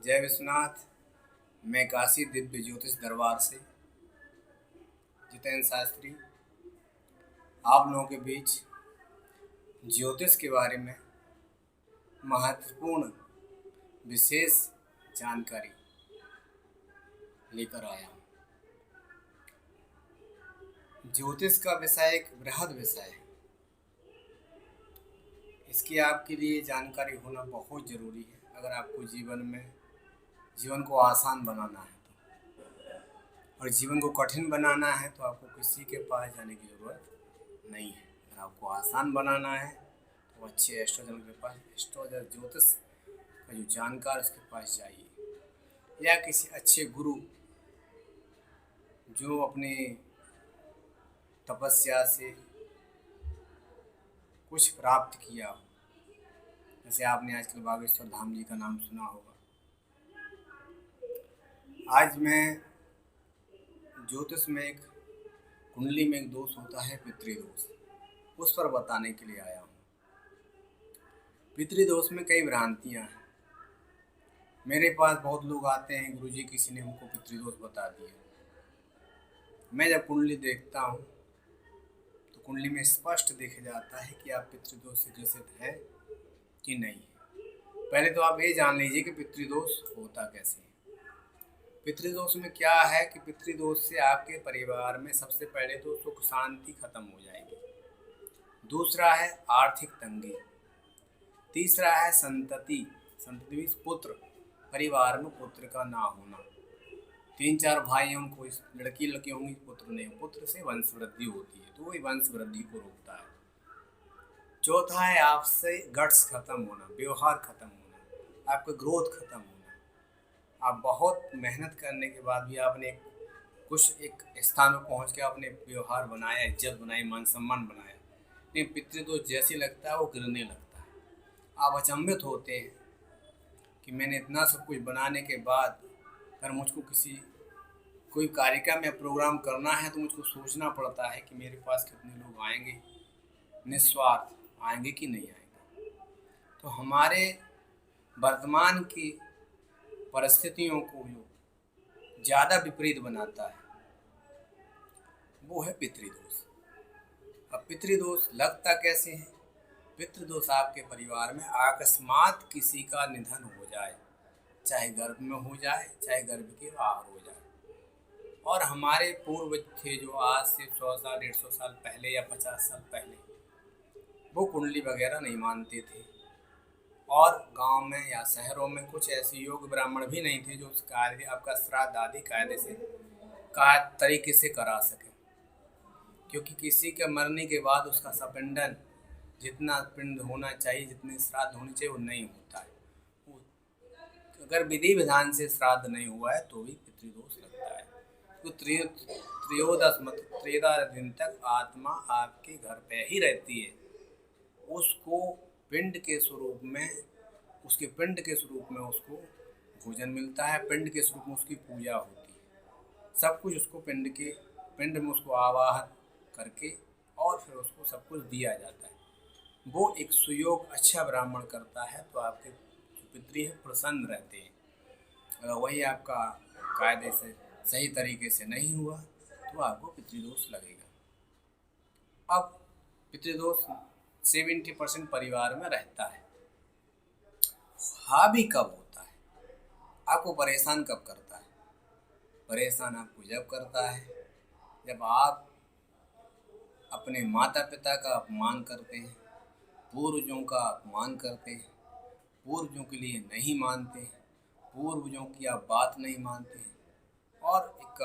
जय विश्वनाथ। मैं काशी दिव्य ज्योतिष दरबार से जितेंद्र शास्त्री आप लोगों के बीच ज्योतिष के बारे में महत्वपूर्ण विशेष जानकारी लेकर आया हूँ। ज्योतिष का विषय एक बृहद विषय है। इसकी आपके लिए जानकारी होना बहुत ज़रूरी है। अगर आपको जीवन को आसान बनाना है और जीवन को कठिन बनाना है तो आपको किसी के पास जाने की ज़रूरत नहीं है। अगर आपको आसान बनाना है तो अच्छे एस्ट्रोलॉजर के पास, एस्ट्रोलॉजर ज्योतिष का जो जानकार उसके पास जाइए, या किसी अच्छे गुरु जो अपने तपस्या से कुछ प्राप्त किया हो। जैसे आपने आजकल बागेश्वर धाम जी का नाम सुना होगा। आज मैं ज्योतिष में एक कुंडली में एक दोष होता है पितृदोष, उस पर बताने के लिए आया हूँ। पितृदोष में कई भ्रांतियाँ हैं। मेरे पास बहुत लोग आते हैं, गुरुजी किसी ने हमको पितृदोष बता दिया। मैं जब कुंडली देखता हूँ तो कुंडली में स्पष्ट देखा जाता है कि आप पितृदोष से ग्रसित हैं कि नहीं है। पहले तो आप ये जान लीजिए कि पितृदोष होता कैसे है। पितृदोष में क्या है कि पितृदोष से आपके परिवार में सबसे पहले तो सुख शांति खत्म हो जाएगी। दूसरा है आर्थिक तंगी। तीसरा है संतति पुत्र, परिवार में पुत्र का ना होना। 3-4 भाई उनको लड़की होंगी, पुत्र नहीं, पुत्र से वंश वृद्धि होती है तो वही वंश वृद्धि को रोकता है। चौथा है आपसे गट्स खत्म होना, व्यवहार खत्म होना, आपका ग्रोथ खत्म होना। आप बहुत मेहनत करने के बाद भी आपने एक स्थान पर पहुंच के आपने व्यवहार बनाया, इज्जत बनाई, मान सम्मान बनाया, लेकिन पितृदोष जैसे लगता है वो गिरने लगता है। आप अचंभित होते हैं कि मैंने इतना सब कुछ बनाने के बाद अगर मुझको कोई कार्यक्रम या प्रोग्राम करना है तो मुझको सोचना पड़ता है कि मेरे पास कितने लोग आएंगे, निस्वार्थ आएंगे कि नहीं आएंगे। तो हमारे वर्तमान की परिस्थितियों को जो ज़्यादा विपरीत बनाता है वो है पितृदोष। अब पितृदोष लगता कैसे है? पितृदोष आपके परिवार में अकस्मात किसी का निधन हो जाए, चाहे गर्भ में हो जाए चाहे गर्भ के बाहर हो जाए। और हमारे पूर्वज थे जो आज से 100 साल 150 साल पहले या 50 साल पहले वो कुंडली वगैरह नहीं मानते थे, और गांव में या शहरों में कुछ ऐसे योग ब्राह्मण भी नहीं थे जो उस कार्य आपका श्राद्ध आदि तरीके से करा सके। क्योंकि किसी के मरने के बाद उसका सपिंडन जितना पिंड होना चाहिए, जितने श्राद्ध होने चाहिए वो नहीं होता है। अगर विधि विधान से श्राद्ध नहीं हुआ है तो भी पितृदोष लगता है। तो त्रयोदश दिन तक आत्मा आपके घर पे ही रहती है। उसको पिंड के स्वरूप में उसको भोजन मिलता है, पिंड के स्वरूप में उसकी पूजा होती है। सब कुछ उसको पिंड में उसको आवाहन करके और फिर उसको सब कुछ दिया जाता है। वो एक सुयोग अच्छा ब्राह्मण करता है तो आपके पितृ प्रसन्न रहते हैं। अगर वही आपका कायदे से सही तरीके से नहीं हुआ तो आपको पितृदोष लगेगा। अब पितृदोष 70% परिवार में रहता है। हावी कब होता है? आपको परेशान कब करता है? परेशान आपको जब करता है जब आप अपने माता पिता का अपमान करते हैं, पूर्वजों का अपमान करते हैं, पूर्वजों के लिए नहीं मानते हैं, पूर्वजों की आप बात नहीं मानते हैं, और एक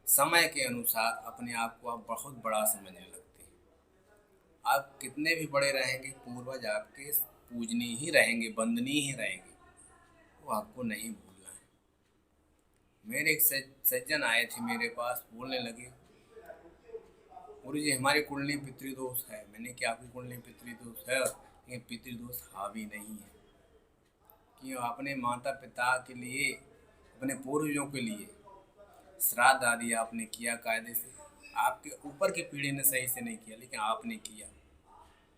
समय के अनुसार अपने आप को आप बहुत बड़ा समझने लगते हैं। आप कितने भी बड़े रहेंगे, पूर्वज आपके पूजनीय ही रहेंगे, वंदनीय ही रहेंगे, वो आपको नहीं भूलना है। मेरे एक सज्जन आए थे मेरे पास, बोलने लगे गुरुजी हमारी कुंडली पितृदोष है। मैंने क्या आपकी कुंडली पितृदोष है? लेकिन पितृदोष हावी नहीं है कि अपने माता पिता के लिए, अपने पूर्वजों के लिए श्राद्ध आदि आपने किया कायदे से। आपके ऊपर की पीढ़ी ने सही से नहीं किया, लेकिन आपने किया।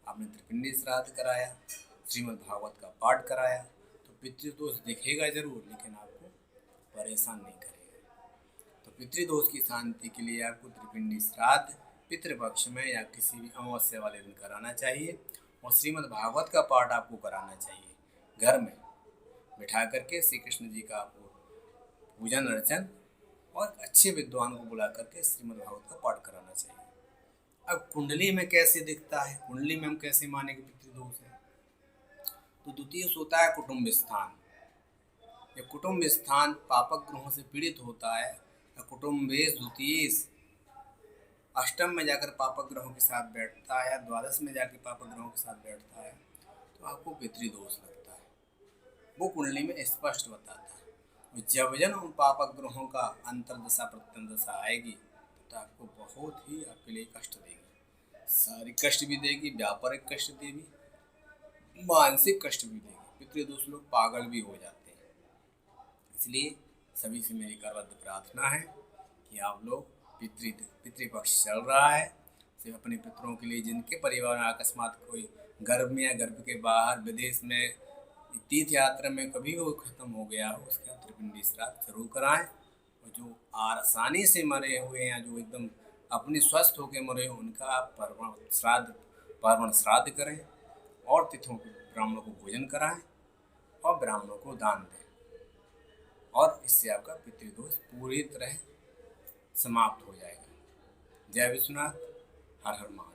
आपने त्रिपिंडी श्राद्ध कराया, श्रीमद् भागवत का पाठ कराया, तो पितृदोष दिखेगा जरूर, लेकिन आपको परेशान नहीं करेगा। तो पितृदोष की शांति के लिए आपको त्रिपिंडी श्राद्ध पितृपक्ष में या किसी भी अमावस्या वाले दिन कराना चाहिए। और श्रीमद् भागवत का पाठ आपको कराना चाहिए घर में बिठा करके। श्री कृष्ण जी का आपको पूजन अर्चन और अच्छे विद्वान को बुला करके श्रीमद् भागवत का पाठ कराना चाहिए। अब कुंडली में कैसे दिखता है, कुंडली में हम कैसे माने कि पितृदोष है? तो द्वितीय होता है कुटुंब स्थान। ये कुटुंब स्थान पापक ग्रहों से पीड़ित होता है। कुटुम्बेश द्वितीय अष्टम में जाकर पापक ग्रहों के साथ बैठता है, द्वादश में जाकर पापक ग्रहों के साथ बैठता है, तो आपको पितृदोष लगता है। वो कुंडली में स्पष्ट बताता है। जब जब उन पापक ग्रहों का अंतर्दशा प्रत्यंदशा आएगी तो आपको बहुत ही आपके लिए कष्ट देगी। शारीरिक कष्ट भी देगी, व्यापारिक कष्ट देगी, मानसिक कष्ट भी देगी। पितृदोष लोग पागल भी हो जाते हैं। इसलिए सभी से मेरी करबद्ध प्रार्थना है कि आप लोग पितृपक्ष चल रहा है, सिर्फ अपने पितरों के लिए, जिनके परिवार में अकस्मात कोई गर्भ में या गर्भ के बाहर विदेश में तीर्थ यात्रा में कभी वो खत्म हो गया हो, उसका त्रिपिंडी श्राद्ध जरूर कराएं। और जो आसानी से मरे हुए हैं, जो एकदम अपने स्वस्थ होकर मरे हो, उनका आप पार्वण श्राद्ध करें और तिथियों को ब्राह्मणों को भोजन कराएं और ब्राह्मणों को दान दें। और इससे आपका पितृदोष पूरी तरह समाप्त हो जाएगा। जय विश्वनाथ, हर हर महादेव।